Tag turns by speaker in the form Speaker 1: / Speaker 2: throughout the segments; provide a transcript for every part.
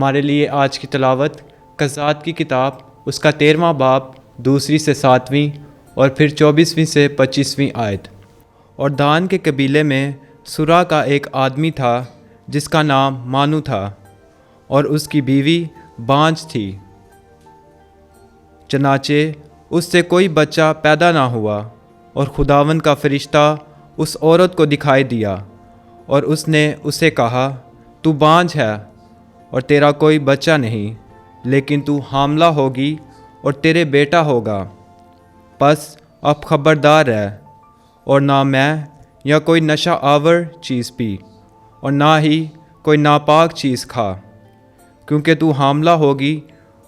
Speaker 1: ہمارے لیے آج کی تلاوت قضات کی کتاب اس کا 13واں باب 2 سے 7 اور پھر 24 سے 25 آیت۔ اور دان کے قبیلے میں سرا کا ایک آدمی تھا جس کا نام مانو تھا، اور اس کی بیوی بانجھ تھی۔ چنانچہ اس سے کوئی بچہ پیدا نہ ہوا، اور خداوند کا فرشتہ اس عورت کو دکھائی دیا، اور اس نے اسے کہا، تو بانجھ ہے اور تیرا کوئی بچہ نہیں، لیکن تو حاملہ ہوگی اور تیرے بیٹا ہوگا۔ پس اب خبردار رہ، اور نہ میں یا کوئی نشہ آور چیز پی، اور نہ ہی کوئی ناپاک چیز کھا، کیونکہ تو حاملہ ہوگی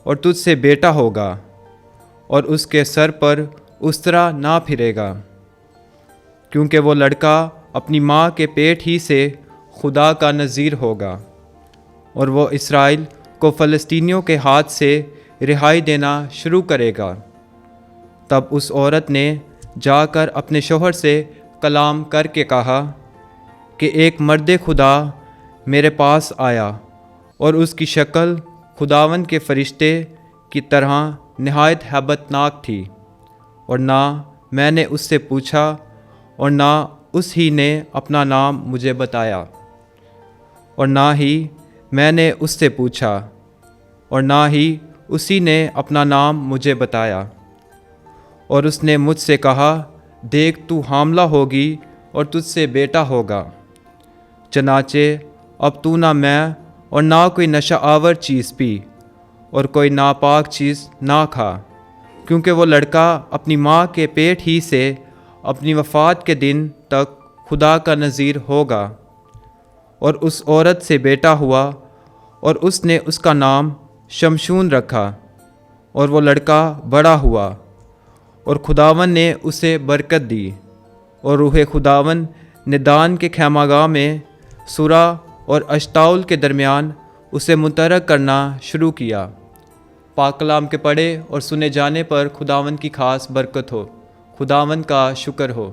Speaker 1: اور تجھ سے بیٹا ہوگا، اور اس کے سر پر استرا نہ پھرے گا، کیونکہ وہ لڑکا اپنی ماں کے پیٹ ہی سے خدا کا نذیر ہوگا، اور وہ اسرائیل کو فلسطینیوں کے ہاتھ سے رہائی دینا شروع کرے گا۔ تب اس عورت نے جا کر اپنے شوہر سے کلام کر کے کہا کہ ایک مرد خدا میرے پاس آیا، اور اس کی شکل خداوند کے فرشتے کی طرح نہایت ہیبت ناک تھی، اور نہ میں نے اس سے پوچھا، اور نہ اس ہی نے اپنا نام مجھے بتایا، اور نہ ہی میں نے اس سے پوچھا، اور نہ ہی اسی نے اپنا نام مجھے بتایا۔ اور اس نے مجھ سے کہا، دیکھ تو حاملہ ہوگی اور تجھ سے بیٹا ہوگا۔ چنانچہ اب تو نہ میں اور نہ کوئی نشہ آور چیز پی اور کوئی ناپاک چیز نہ کھا، کیونکہ وہ لڑکا اپنی ماں کے پیٹ ہی سے اپنی وفات کے دن تک خدا کا نذیر ہوگا۔ اور اس عورت سے بیٹا ہوا، اور اس نے اس کا نام شمشون رکھا، اور وہ لڑکا بڑا ہوا، اور خداوند نے اسے برکت دی، اور روح خداوند نے دان کے خیمہ گاہ میں سرا اور اشتاول کے درمیان اسے متحرک کرنا شروع کیا۔ پاک کلام کے پڑھے اور سنے جانے پر خداوند کی خاص برکت ہو۔ خداوند کا شکر ہو۔